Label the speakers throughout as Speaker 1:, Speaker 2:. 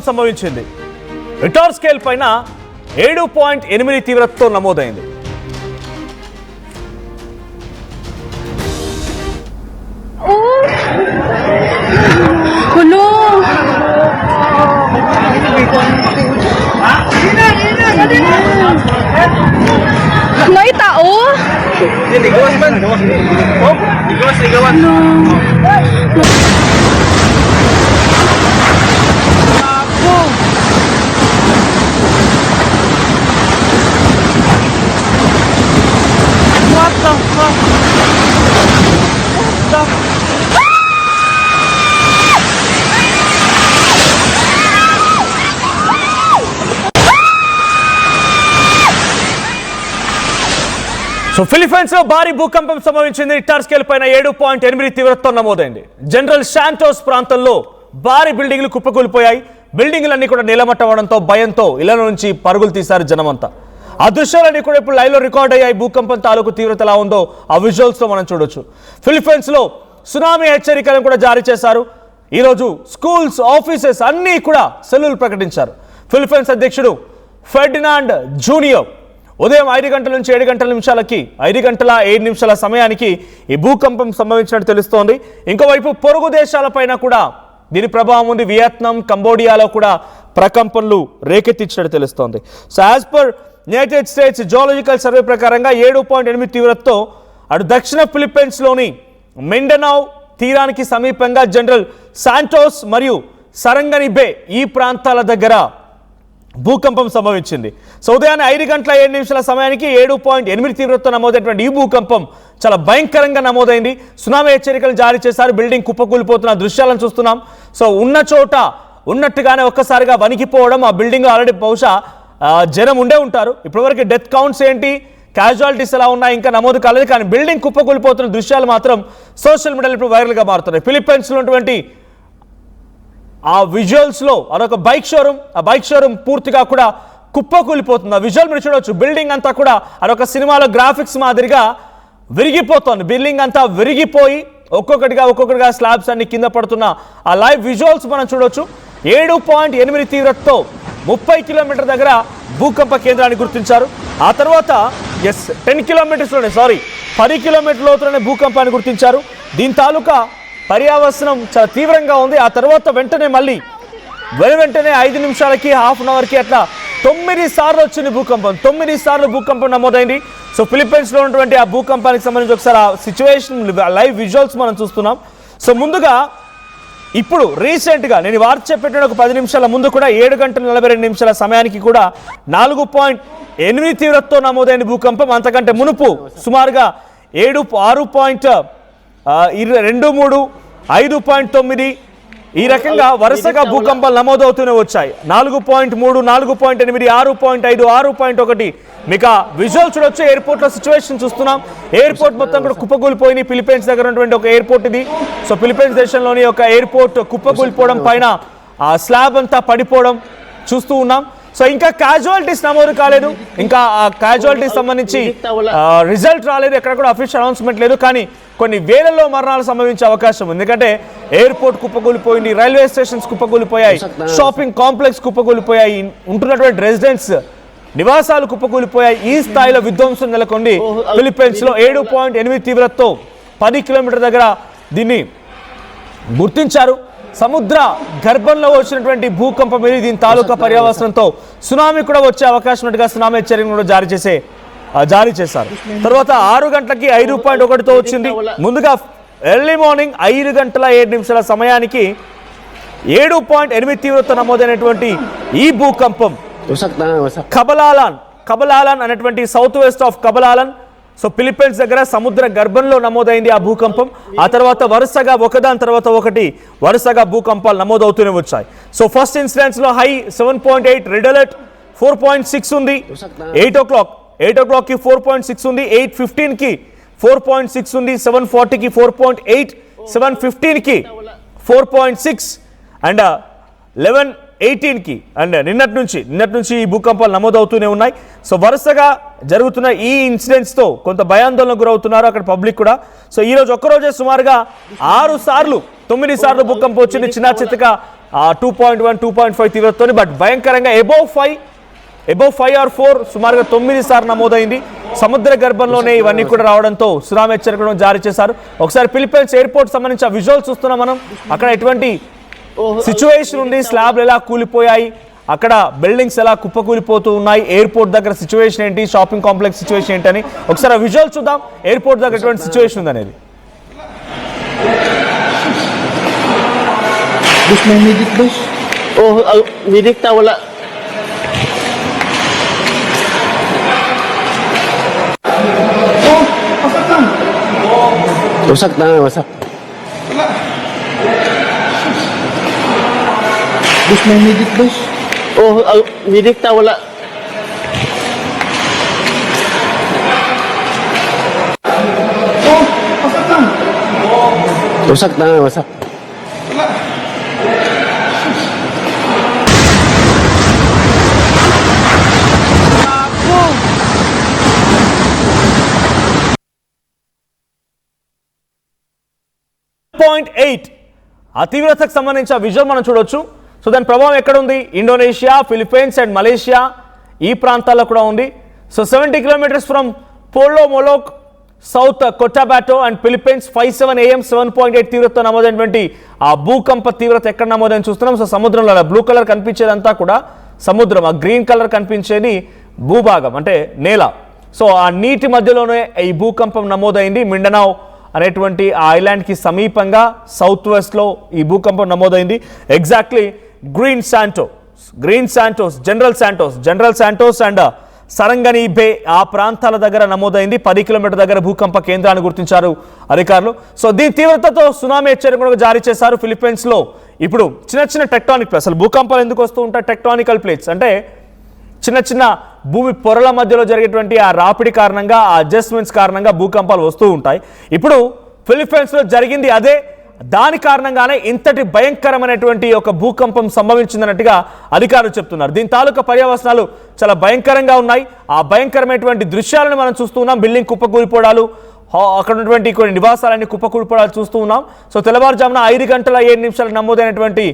Speaker 1: సంభవించింది. Richter scale పైన 7.8 తీవ్రతతో నమోదైంది.
Speaker 2: May tao?
Speaker 3: Ligawas man. Oh, ligawan. What the fuck?
Speaker 1: So Philippines లో భారీ భూకంపం సంభవించింది. రిక్టర్ స్కేల్ పైన 7.8 తీవ్రతతో నమోదైంది. జనరల్ శాంటోస్ ప్రాంతంలో భారీ బిల్డింగ్లు కుప్పకూలిపోయాయి. బిల్డింగ్లన్నీ కూడా నీలమట్టవడంతో భయంతో ఇళ్ల నుంచి పరుగులు తీశారు జనమంతా. ఆ దృశ్యాలన్నీ కూడా ఇప్పుడు లైవ్ లో రికార్డ్ అయ్యాయి. భూకంపం తాలూకు తీవ్రత ఎలా ఉందో ఆ విజువల్స్ లో మనం చూడొచ్చు. ఫిలిప్పైన్స్ లో సునామీ హెచ్చరికలను కూడా జారీ చేశారు. ఈరోజు స్కూల్స్, ఆఫీసెస్ అన్నీ కూడా సెలవులు ప్రకటించారు. ఫిలిప్పైన్స్ అధ్యక్షుడు ఫెర్డినాండ్ జూనియర్ ఉదయం 5 గంటల నుంచి 7 గంటల నిమిషాలకి 5 గంటల 7 నిమిషాల సమయానికి ఈ భూకంపం సంభవించినట్టు తెలుస్తోంది. ఇంకోవైపు పొరుగు దేశాలపైన కూడా దీని ప్రభావం ఉంది. వియత్నాం, కంబోడియాలో కూడా ప్రకంపనలు రేకెత్తించినట్టు తెలుస్తోంది. So as per United states geological survey ప్రకారంగా 7.8 తీవ్రతతో అటు దక్షిణ ఫిలిప్పైన్స్లోని మిండనావ్ తీరానికి సమీపంగా జనరల్ శాంటోస్ మరియు సరంగని బే ఈ ప్రాంతాల దగ్గర భూకంపం సంభవించింది. సో ఉదయాన్నే 5 గంటల 7 నిమిషాల సమయానికి 7.8 తీవ్రతతో నమోదైనటువంటి ఈ భూకంపం చాలా భయంకరంగా నమోదైంది. సునామీ హెచ్చరికలు జారీ చేశారు. బిల్డింగ్ కుప్పకూలిపోతున్న దృశ్యాలను చూస్తున్నాం. సో ఉన్న చోట ఉన్నట్టుగానే ఒక్కసారిగా వణికిపోవడం. ఆ బిల్డింగ్ ఆల్రెడీ బహుశా జనం ఉండే ఉంటారు. ఇప్పటివరకు డెత్ కౌంట్స్ ఏంటి, క్యాజువాలిటీస్ ఎలా ఉన్నాయి ఇంకా నమోదు కాలేదు. కానీ బిల్డింగ్ కుప్పకూలిపోతున్న దృశ్యాలు మాత్రం సోషల్ మీడియాలో ఇప్పుడు వైరల్గా మారుతున్నాయి. ఫిలిప్పైన్స్లో ఉన్నటువంటి ఆ విజువల్స్ లో అదొక బైక్ షోరూమ్. ఆ బైక్ షోరూమ్ పూర్తిగా కూడా కుప్పకూలిపోతుంది. ఆ విజువల్ మీరు చూడవచ్చు. బిల్డింగ్ అంతా కూడా అదొక సినిమాలో గ్రాఫిక్స్ మాదిరిగా విరిగిపోతుంది. బిల్డింగ్ అంతా విరిగిపోయి ఒక్కొక్కటిగా స్లాబ్స్ అన్ని కింద పడుతున్న ఆ లైవ్ విజువల్స్ మనం చూడొచ్చు. 7.8 తీవ్రతతో 30 కిలోమీటర్ దగ్గర భూకంప కేంద్రాన్ని గుర్తించారు. ఆ తర్వాత 10 కిలోమీటర్స్లోనే 10 కిలోమీటర్ల లోతులోనే భూకంపాన్ని గుర్తించారు. దీని తాలూకా పర్యావసనం చాలా తీవ్రంగా ఉంది. ఆ తర్వాత వెంటనే 5 నిమిషాలకి హాఫ్ అన్ అవర్కి అట్లా 9 సార్లు వచ్చింది భూకంపం. 9 సార్లు భూకంపం నమోదైంది. సో ఫిలిప్పైన్స్లో ఉన్నటువంటి ఆ భూకంపానికి సంబంధించి ఒకసారి ఆ సిచ్యువేషన్ లైవ్ విజువల్స్ మనం చూస్తున్నాం. సో ముందుగా ఇప్పుడు రీసెంట్గా నేను వార్త చెప్పేట ఒక 10 నిమిషాల ముందు కూడా 7 గంటల 42 నిమిషాల సమయానికి కూడా 4.8 తీవ్రతతో నమోదైన భూకంపం. అంతకంటే మునుపు సుమారుగా 6.23, 5.9 ఈ రకంగా వరుసగా భూకంపాలు నమోదవుతూనే వచ్చాయి. 4.3, 4.8, 6.5, 6.1 మీకు విజువల్ చూడొచ్చు. ఎయిర్పోర్ట్లో సిచ్యువేషన్ చూస్తున్నాం. ఎయిర్పోర్ట్ మొత్తం కూడా కుప్పకూలిపోయింది. ఫిలిప్పైన్స్ దగ్గర ఉన్నటువంటి ఒక ఎయిర్పోర్ట్ ఇది. సో ఫిలిప్పైన్స్ దేశంలోని ఒక ఎయిర్పోర్ట్ కుప్పకూలిపోవడం, పైన ఆ స్లాబ్ అంతా పడిపోవడం చూస్తూ ఉన్నాం. సో ఇంకా క్యాజువాలిటీస్ నమోదు కాలేదు. ఇంకా ఆ క్యాజువాలిటీస్ సంబంధించి రిజల్ట్ రాలేదు. ఎక్కడ కూడా అఫీషియల్ అనౌన్స్మెంట్ లేదు. కానీ కొన్ని వేలలో మరణాలు సంభవించే అవకాశం ఉంది. ఎందుకంటే ఎయిర్పోర్ట్ కుప్పకూలిపోయింది, రైల్వే స్టేషన్స్ కుప్పకూలిపోయాయి, షాపింగ్ కాంప్లెక్స్ కుప్పకూలిపోయాయి, ఉంటున్నటువంటి రెసిడెంట్స్ నివాసాలు కుప్పకూలిపోయాయి. ఈ స్థాయిలో విధ్వంసం నెలకొంది ఫిలిప్పైన్స్ లో. 7.8 తీవ్రతతో 10 కిలోమీటర్ దగ్గర దీన్ని గుర్తించారు. సముద్ర గర్భంలో వచ్చినటువంటి భూకంపం ఇది. దీని తాలూకా పర్యావసనంతో సునామీ కూడా వచ్చే అవకాశం ఉన్నట్టుగా సునామీ హెచ్చరికను కూడా జారీ చేశారు. తర్వాత 6 గంటలకి 5.1తో వచ్చింది. ముందుగా ఎర్లీ మార్నింగ్ 5 గంటల 7 నిమిషాల సమయానికి 7.8 తీవ్రత నమోదైనటువంటి ఈ భూకంపం కబలాలన్ అనేటువంటి south west of Kablalan, so Philippines దగ్గర సముద్ర గర్భంలో నమోదైంది ఆ భూకంపం. ఆ తర్వాత వరుసగా ఒకదాని తర్వాత ఒకటి వరుసగా భూకంపాలు నమోదవుతూనే వచ్చాయి. సో ఫస్ట్ ఇన్సిడెన్స్ లో హై 7.8, రెడ్ అలర్ట్ 4.6 ఉంది. 8 o'clockకి 4.6 ఉంది. 8:15కి 4.6 ఉంది. 7:40కి 4.8, 7:15కి 4.6 అండ్ 18కి అండ్ నిన్నటి నుంచి ఈ భూకంపాలు నమోదవుతూనే ఉన్నాయి. సో వరుసగా జరుగుతున్న ఈ ఇన్సిడెంట్స్తో కొంత భయాందోళనకు గురవుతున్నారు అక్కడ పబ్లిక్ కూడా. సో ఈరోజు ఒక్కరోజే సుమారుగా 9 సార్లు భూకంపం వచ్చింది. చిన్న చిత్తగా 2.1, 2.5 తీవ్రతతోని, బట్ భయంకరంగా అబౌవ్ 5 or 4 సుమారుగా 9 సార్లు నమోదైంది. సముద్ర గర్భంలోనే ఇవన్నీ కూడా రావడంతో సునామీ హెచ్చరికలను జారీ చేశారు. ఒకసారి ఫిలిప్పైన్స్ ఎయిర్పోర్ట్ సంబంధించిన విజువల్స్ చూస్తున్నాం మనం. అక్కడ ఎటువంటి సిచ్యువేషన్ ఉంది, స్లాబ్లు ఎలా కూలిపోయాయి, అక్కడ బిల్డింగ్స్ ఎలా కుప్పకూలిపోతూ ఉన్నాయి, ఎయిర్పోర్ట్ దగ్గర సిచ్యువేషన్ ఏంటి, షాపింగ్ కాంప్లెక్స్ సిచ్యువేషన్ ఏంటి అని ఒకసారి ఆ విజువల్ చూద్దాం. ఎయిర్పోర్ట్ దగ్గర ఎటువంటి సిచ్యువేషన్ ఉంది అనేది.
Speaker 3: Bus may medic, bus. Oh, medic ta wala. Oh, wasak na. Wasak na, wasak. Bus may medic, bus. Oh, medic ta wala. Oh, wasak na. Wasak na, wasak.
Speaker 1: 0.8 ఆ తీవ్రతకు సంబంధించిన visual మనం చూడొచ్చు. So దాని ప్రభావం ఎక్కడ ఉంది? ఇండోనేషియా, ఫిలిప్పైన్స్ అండ్ మలేషియా ఈ ప్రాంతాల్లో కూడా ఉంది. So 70 kilometres from Polomolok, South Cotabato and Philippines 5:07 AM 7.8 తీవ్రతతో నమోదైనటువంటి ఆ భూకంప తీవ్రత ఎక్కడ నమోదని చూస్తున్నాం. సో సముద్రంలో బ్లూ కలర్ కనిపించేదంతా కూడా సముద్రం, ఆ గ్రీన్ కలర్ కనిపించేది భూభాగం అంటే నేల. సో ఆ నీటి మధ్యలోనే ఈ భూకంపం నమోదైంది. మిండనావ్ అనేటువంటి ఆ ఐలాండ్కి సమీపంగా సౌత్ వెస్ట్లో ఈ భూకంపం నమోదైంది. Exactly green Santos, General Santos and Sarangani Bay ఆ ప్రాంతాల దగ్గర నమోదైంది. 10 కిలోమీటర్ దగ్గర భూకంప కేంద్రాన్ని గుర్తించారు అధికారులు. సో దీని తీవ్రతతో సునామీ హెచ్చరిక జారీ చేశారు ఫిలిప్పైన్స్లో. ఇప్పుడు చిన్న టెక్టానిక్ ప్లేట్స్, అసలు భూకంపాలు ఎందుకు వస్తూ ఉంటాయి? టెక్టానికల్ ప్లేట్స్ అంటే చిన్న భూమి పొరల మధ్యలో జరిగేటువంటి ఆ రాపిడి కారణంగా, ఆ అడ్జస్ట్మెంట్స్ కారణంగా భూకంపాలు వస్తూ ఉంటాయి. ఇప్పుడు ఫిలిప్పైన్స్లో జరిగింది అదే. దాని కారణంగానే ఇంతటి భయంకరమైనటువంటి ఒక భూకంపం సంభవించిందన్నట్టుగా అధికారులు చెప్తున్నారు. దీని తాలూకా పర్యవసనాలు చాలా భయంకరంగా ఉన్నాయి. ఆ భయంకరమైనటువంటి దృశ్యాలను మనం చూస్తూ ఉన్నాం. బిల్డింగ్ కుప్పకూలిపోవడాలు, అక్కడ ఉన్నటువంటి కొన్ని నివాసాలన్నీ కుప్పకూలిపోవడాలు చూస్తూ ఉన్నాం. సో తెల్లవారుజామున 5:07 నమోదైనటువంటి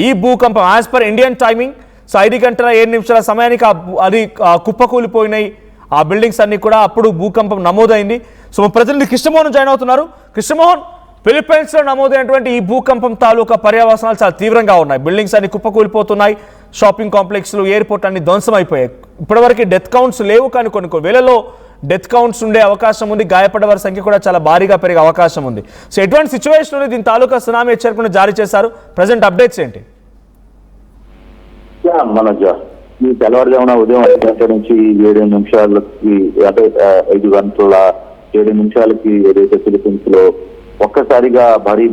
Speaker 1: ఈ భూకంపం as per Indian timing. So 5:07 సమయానికి అది కుప్పకూలిపోయినాయి ఆ బిల్డింగ్స్ అన్ని కూడా. అప్పుడు భూకంపం నమోదైంది. సో ప్రతినిధి కృష్ణమోహన్ జాయిన్ అవుతున్నారు. కృష్ణమోహన్, ఫిలిప్పైన్స్లో నమోదైనటువంటి ఈ భూకంపం తాలూకా పర్యవసనాలు చాలా తీవ్రంగా ఉన్నాయి. బిల్డింగ్స్ అన్ని కుప్పకూలిపోతున్నాయి, షాపింగ్ కాంప్లెక్స్లు, ఎయిర్పోర్ట్ అన్ని ధ్వంసం అయిపోయాయి. ఇప్పటివరకు డెత్ కౌంట్స్ లేవు, కానీ కొన్ని వేలలో డెత్ కౌంట్స్ ఉండే అవకాశం ఉంది. గాయపడ్డ వారి సంఖ్య కూడా చాలా భారీగా పెరిగే అవకాశం ఉంది. సో ఎటువంటి సిచ్యువేషన్ ఉంది? దీని తాలూకా సునామీ హెచ్చరికను జారీ చేశారు. ప్రజెంట్ అప్డేట్స్ ఏంటి?
Speaker 4: మనోజ, ఈ తెల్లవారుజామున ఉదయం 5 గంటల నుంచి 7 నిమిషాలకి, అంటే 5 గంటల 7 నిమిషాలకి ఏదైతే ఫిలిప్పీన్స్ లో ఒక్కసారిగా భారీ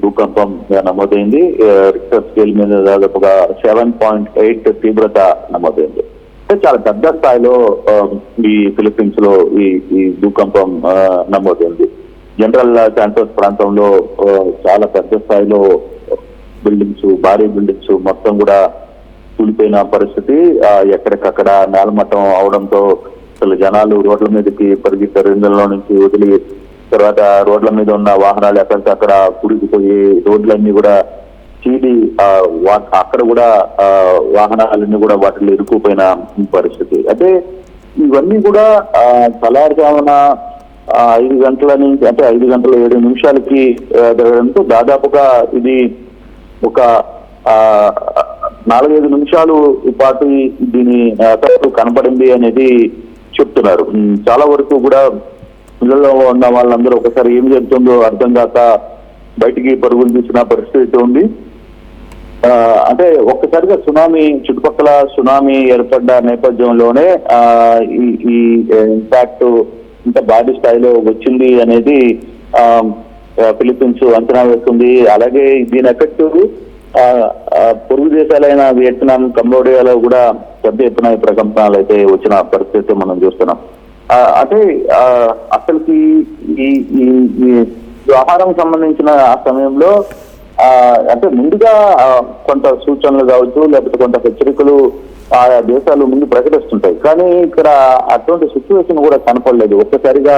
Speaker 4: భూకంపం నమోదైంది. రిక్టర్ స్కేల్ మీద దాదాపుగా 7.8 తీవ్రత నమోదైంది. అంటే చాలా పెద్ద స్థాయిలో ఈ ఫిలిప్పీన్స్ లో ఈ భూకంపం నమోదైంది. జనరల్ శాంటోస్ ప్రాంతంలో చాలా పెద్ద స్థాయిలో భారీ బిల్డింగ్స్ మొత్తం కూడా కూలిపోయిన పరిస్థితి. ఎక్కడికక్కడ నేలమట్టం అవడంతో అసలు జనాలు రోడ్ల మీదకి పరిగెత్తారు. ఇందులో నుంచి వదిలి తర్వాత రోడ్ల మీద ఉన్న వాహనాలు ఎక్కడికక్కడ కూలిపోయి రోడ్లన్నీ కూడా చీలి అక్కడ కూడా వాహనాలన్నీ కూడా వాటిలో ఇరుక్కుపోయిన పరిస్థితి. అంటే ఇవన్నీ కూడా తెల్లారుజామున 5 గంటల నుంచి, అంటే 5:07 జరగడంతో దాదాపుగా ఇది ఒక 4-5 నిమిషాలు పాటు దీని ఎఫెక్ట్ కనపడింది అనేది చెప్తున్నారు. చాలా వరకు కూడా ఇళ్లలో ఉన్న వాళ్ళందరూ ఒకసారి ఏం జరుగుతుందో అర్థం కాక బయటికి పరుగులు తీసిన పరిస్థితి ఉంది. అంటే ఒక్కసారిగా చుట్టుపక్కల సునామీ ఏర్పడ్డ నేపథ్యంలోనే ఈ ఇంపాక్ట్ ఇంత భారీ స్థాయిలో వచ్చింది అనేది ఫిలిప్పీన్స్ అంచనా వేస్తుంది. అలాగే దీని ఎఫెక్ట్ పొరుగు దేశాలైన వియత్నాం, కంబోడియాలో కూడా పెద్ద ఎత్తున ప్రకంపనలు అయితే వచ్చిన పరిస్థితి మనం చూస్తున్నాం. అంటే అసలుకి ఈ ఆహారం సంబంధించిన ఆ సమయంలో అంటే ముందుగా కొంత సూచనలు కావచ్చు, లేకపోతే కొంత హెచ్చరికలు ఆయా దేశాలు ముందు ప్రకటిస్తుంటాయి. కానీ ఇక్కడ అటువంటి సిచ్యువేషన్ కూడా కనపడలేదు. ఒక్కసారిగా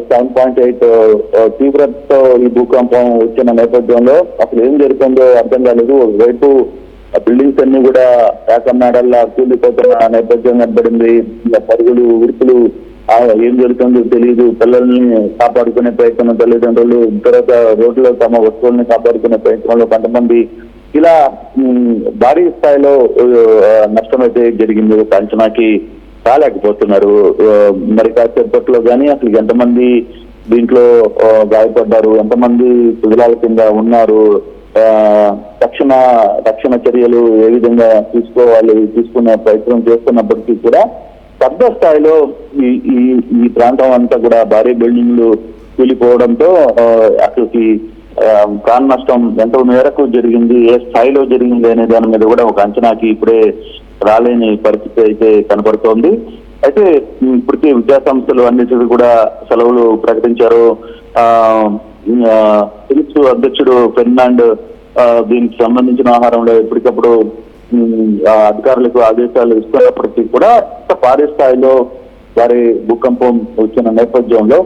Speaker 4: 7.8 తీవ్రతతో ఈ భూకంపం వచ్చిన నేపథ్యంలో అసలు ఏం జరుగుతుందో అర్థం కాలేదు. ఒకవైపు బిల్డింగ్స్ అన్ని కూడా ఏకన్నాడల్లా కూలిపోతున్న నేపథ్యం కనబడింది. పరుగులు ఉరుకులు ఏం జరుగుతుందో తెలియదు. పిల్లల్ని కాపాడుకునే ప్రయత్నం తల్లిదండ్రులు, తర్వాత రోడ్లో తమ వస్తువుల్ని కాపాడుకునే ప్రయత్నంలో కొంతమంది ఇలా భారీ స్థాయిలో నష్టమైతే జరిగింది. ఒక అంచనాకి రాలేకపోతున్నారు. మరి కాసేపట్లో కానీ అసలు ఎంతమంది దీంట్లో గాయపడ్డారు, ఎంతమంది శిథిలాల కింద ఉన్నారు, రక్షణ చర్యలు ఏ విధంగా తీసుకునే ప్రయత్నం చేస్తున్నప్పటికీ కూడా పెద్ద స్థాయిలో ఈ ప్రాంతం అంతా కూడా భారీ బిల్డింగ్లు కూలిపోవడంతో అసలుకి ప్రాణ నష్టం ఎంత మేరకు జరిగింది, ఏ స్థాయిలో జరిగింది అనే దాని మీద కూడా ఒక అంచనాకి ఇప్పుడే రాలేని పరిస్థితి అయితే కనపడుతోంది. అయితే ఇప్పటికే విద్యాసంస్థలు అన్నిటికీ కూడా సెలవులు ప్రకటించారు. ఫిలిప్స్ అధ్యక్షుడు ఫెర్నాండ్ దీనికి సంబంధించిన ఆహారంలో ఎప్పటికప్పుడు అధికారులకు ఆదేశాలు ఇస్తున్నప్పటికీ కూడా భారీ స్థాయిలో వారి భూకంపం వచ్చిన నేపథ్యంలో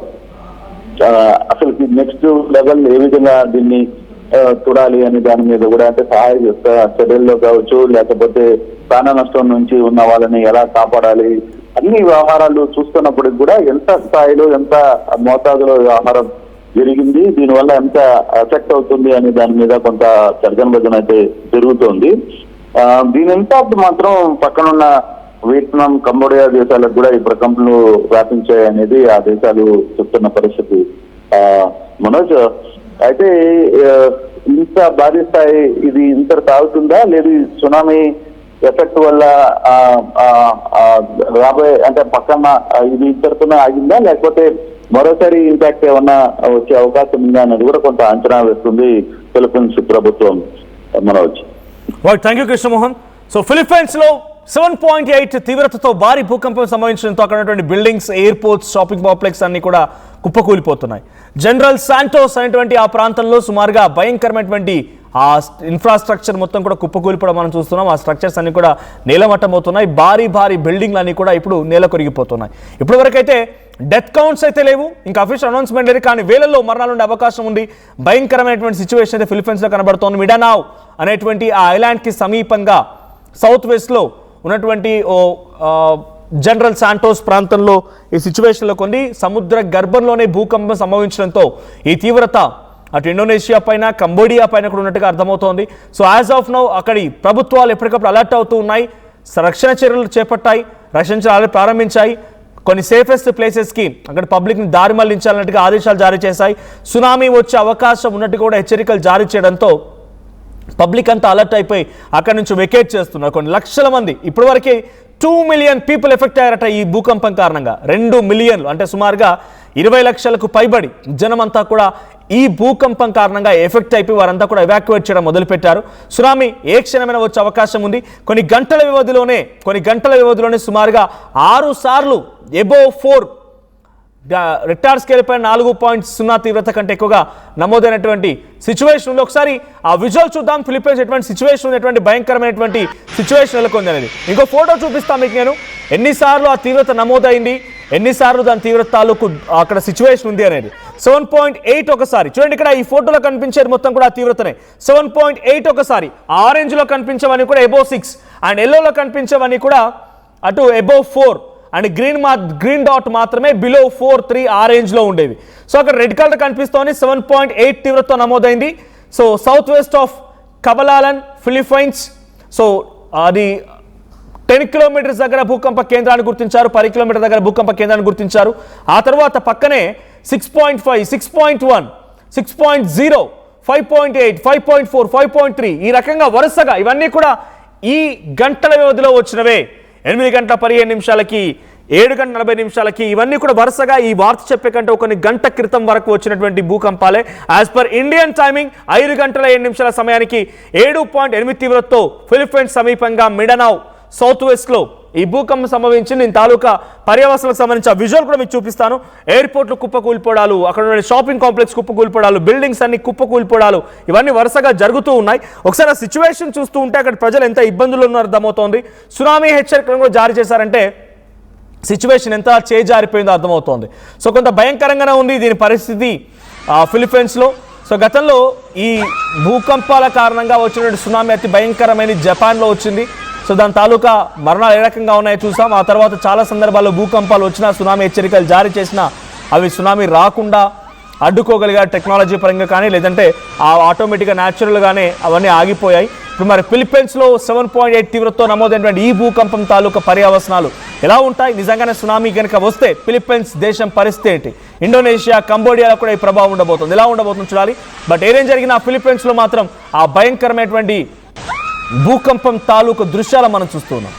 Speaker 4: అసలు నెక్స్ట్ లెవెల్ ఏ విధంగా దీన్ని చూడాలి అనే దాని మీద కూడా అంటే సహాయ చర్యల్లో కావచ్చు, లేకపోతే ప్రాణ నష్టం నుంచి ఉన్న వాళ్ళని ఎలా కాపాడాలి, అన్ని వ్యవహారాలు చూస్తున్నప్పటికి కూడా ఎంత స్థాయిలో ఎంత మోతాదులో వ్యవహారం జరిగింది, దీనివల్ల ఎంత ఎఫెక్ట్ అవుతుంది అనే దాని మీద కొంత తర్జన భర్జన అయితే జరుగుతోంది. దీని ఇంపాక్ట్ మాత్రం పక్కనున్న వియత్నాం, కంబోడియా దేశాలకు కూడా ఈ ప్రకంపనలు వ్యాపించాయి అనేది ఆ దేశాలు చెప్తున్న పరిస్థితి. మనోజ్, అయితే ఇంత భారీ స్థాయి ఇది ఇంత తాగుతుందా లేదు సునామీ ఎఫెక్ట్ వల్ల రాబోయే అంటే పక్కన ఇది ఇంతటితోనే ఆగిందా లేకపోతే మరోసారి ఇంపాక్ట్ ఏమన్నా వచ్చే అవకాశం ఉందా అనేది కూడా కొంత అంచనా వేస్తుంది ఫిలిప్పీన్స్ ప్రభుత్వం. Manoj.
Speaker 1: Thank you Krishnamohan. So Philippines లో 7.8 తీవ్రతతో భారీ భూకంపం సంభవించడంతో అక్కడ ఉన్నటువంటి బిల్డింగ్స్, ఎయిర్పోర్ట్స్, షాపింగ్ కాంప్లెక్స్ అన్ని కూడా కుప్పకూలిపోతున్నాయి. జనరల్ శాంటోస్ అనేటువంటి ఆ ప్రాంతంలో సుమారుగా భయంకరమైనటువంటి ఆ ఇన్ఫ్రాస్ట్రక్చర్ మొత్తం కూడా కుప్పకూలిపోవడం మనం చూస్తున్నాం. ఆ స్ట్రక్చర్స్ అన్ని కూడా నేలమట్టం అవుతున్నాయి. భారీ బిల్డింగ్లు అన్ని కూడా ఇప్పుడు నేల కొరిగిపోతున్నాయి. ఇప్పటి వరకు అయితే డెత్ కౌంట్స్ అయితే లేవు, ఇంకా అఫీషియల్ అనౌన్స్మెంట్ లేదు, కానీ వేలల్లో మరణాలు ఉండే అవకాశం ఉంది. భయంకరమైనటువంటి సిచ్యువేషన్ అయితే ఫిలిప్పీన్స్లో కనబడుతోంది. మిడానావ్ అనేటువంటి ఆ ఐలాండ్కి సమీపంగా సౌత్ వెస్ట్లో ఉన్నటువంటి జనరల్ శాంటోస్ ప్రాంతంలో ఈ సిచ్యువేషన్లో కొన్ని సముద్ర గర్భంలోనే భూకంపం సంభవించడంతో ఈ తీవ్రత అటు ఇండోనేషియా పైన, కంబోడియా పైన కూడా ఉన్నట్టుగా అర్థమవుతోంది. సో యాజ్ ఆఫ్ నౌ అక్కడి ప్రభుత్వాలు ఎప్పటికప్పుడు అలర్ట్ అవుతూ ఉన్నాయి, రక్షణ చర్యలు చేపట్టాయి, రక్షణ చర్యలు ప్రారంభించాయి. కొన్ని సేఫెస్ట్ ప్లేసెస్కి అక్కడ పబ్లిక్ని దారి మళ్లించాలన్నట్టుగా ఆదేశాలు జారీ చేశాయి. సునామీ వచ్చే అవకాశం ఉన్నట్టు కూడా హెచ్చరికలు జారీ చేయడంతో పబ్లిక్ అంతా అలర్ట్ అయిపోయి అక్కడి నుంచి వెకేట్ చేస్తున్నారు. కొన్ని లక్షల మంది, ఇప్పటివరకే 2 మిలియన్ పీపుల్ ఎఫెక్ట్ అయ్యారట ఈ భూకంపం కారణంగా. 2 మిలియన్లు అంటే సుమారుగా 20 లక్షలకు పైబడి జనమంతా కూడా ఈ భూకంపం కారణంగా ఎఫెక్ట్ అయిపోయి వారంతా కూడా ఎవాక్యువేట్ చేయడం మొదలుపెట్టారు. సునామీ ఏ క్షణమైనా వచ్చే అవకాశం ఉంది. కొన్ని గంటల వ్యవధిలోనే సుమారుగా 6 సార్లు ఎబోవ్ 4 రిక్టార్ స్కేల్ పై 4.0 తీవ్రత కంటే ఎక్కువగా నమోదైనటువంటి సిచ్యువేషన్ ఉంది. ఒకసారి ఆ విజువల్ చూద్దాం. ఫిలిప్పీన్స్ ఎటువంటి సిచ్యువేషన్ ఉంది, ఎటువంటి భయంకరమైనటువంటి సిచ్యువేషన్ నెలకొంది అనేది. ఇంకో ఫోటో చూపిస్తాను మీకు నేను, ఎన్నిసార్లు ఆ తీవ్రత నమోదైంది, ఎన్నిసార్లు దాని తీవ్రత తాలూకు అక్కడ సిచ్యువేషన్ ఉంది అనేది. 7.8 ఒకసారి చూడండి, ఇక్కడ ఈ ఫోటోలో కనిపించేది మొత్తం కూడా తీవ్రతనే. 7.8 ఒకసారి, ఆరెంజ్ లో కనిపించేవన్నీ కూడా ఎబోవ్ 6 అండ్ ఎల్లోలో కనిపించేవన్నీ కూడా అటు ఎబోవ్ 4 అండ్ గ్రీన్ డాట్ మాత్రమే బిలో 4.3 ఆరెంజ్ లో ఉండేవి. సో అక్కడ రెడ్ కలర్ కనిపిస్తోంది. 7.8 తీవ్రత నమోదైంది. So south west of Kablalan Philippines. So అది 10 కిలోమీటర్స్ దగ్గర భూకంప కేంద్రాన్ని గుర్తించారు, 10 కిలోమీటర్ దగ్గర భూకంప కేంద్రాన్ని గుర్తించారు. ఆ తర్వాత పక్కనే 6.5, 6.1, 6.0, 5.8, 5.4, 5.3 ఈ రకంగా వరుసగా ఇవన్నీ కూడా ఈ గంటల వ్యవధిలో వచ్చినవే. 8 గంటల 15 నిమిషాలకి, 7 గంటల 40 నిమిషాలకి, ఇవన్నీ కూడా వరుసగా ఈ వార్త చెప్పే కంటే కొన్ని గంట క్రితం వరకు వచ్చినటువంటి భూకంపాలే. యాజ్ పర్ ఇండియన్ టైమింగ్ 5 గంటల 7 నిమిషాల సమయానికి 7.8 తీవ్రతతో ఫిలిప్పీన్స్ సమీపంగా మిడానావ్ సౌత్ వెస్ట్ లో ఈ భూకంపం సంభవించింది. నేను తాలూకా పర్యావరణాలకు సంబంధించిన విజువల్ కూడా మీకు చూపిస్తాను. ఎయిర్పోర్ట్లు కుప్పకూలిపోవడాలు, అక్కడ ఉన్న షాపింగ్ కాంప్లెక్స్ కుప్పకూలిపోవడాలు, బిల్డింగ్స్ అన్ని కుప్పకూలిపోవడాలు ఇవన్నీ వరుసగా జరుగుతూ ఉన్నాయి. ఒకసారి ఆ సిచ్యువేషన్ చూస్తూ ఉంటే అక్కడ ప్రజలు ఎంత ఇబ్బందులు ఉన్నారో అర్థమవుతోంది. సునామీ హెచ్చరికలను కూడా జారీ చేశారంటే సిచ్యువేషన్ ఎంత చేజారిపోయిందో అర్థమవుతోంది. సో కొంత భయంకరంగానే ఉంది దీని పరిస్థితి ఫిలిప్పీన్స్లో. సో గతంలో ఈ భూకంపాల కారణంగా వచ్చినటువంటి సునామీ అతి భయంకరమైన జపాన్లో వచ్చింది. సో దాని తాలూకా మరణాలు ఏ రకంగా ఉన్నాయో చూసాం. ఆ తర్వాత చాలా సందర్భాల్లో భూకంపాలు వచ్చినా సునామీ హెచ్చరికలు జారీ చేసినా అవి సునామీ రాకుండా అడ్డుకోగలిగా టెక్నాలజీ పరంగా కానీ లేదంటే ఆటోమేటిక్గా న్యాచురల్గానే అవన్నీ ఆగిపోయాయి. ఇప్పుడు మరి ఫిలిప్పీన్స్లో 7.8 తీవ్రతతో నమోదైనటువంటి ఈ భూకంపం తాలూకా పర్యావసనాలు ఎలా ఉంటాయి? నిజంగానే సునామీ కనుక వస్తే ఫిలిప్పీన్స్ దేశం పరిస్థితి ఏంటి? ఇండోనేషియా, కంబోడియాలో కూడా ఈ ప్రభావం ఉండబోతుంది. ఎలా ఉండబోతుంది చూడాలి. బట్ ఏదేం జరిగినా ఫిలిప్పీన్స్లో మాత్రం ఆ భయంకరమైనటువంటి భూకంపం తాలూకు దృశ్యాలు మనం చూస్తున్నాం.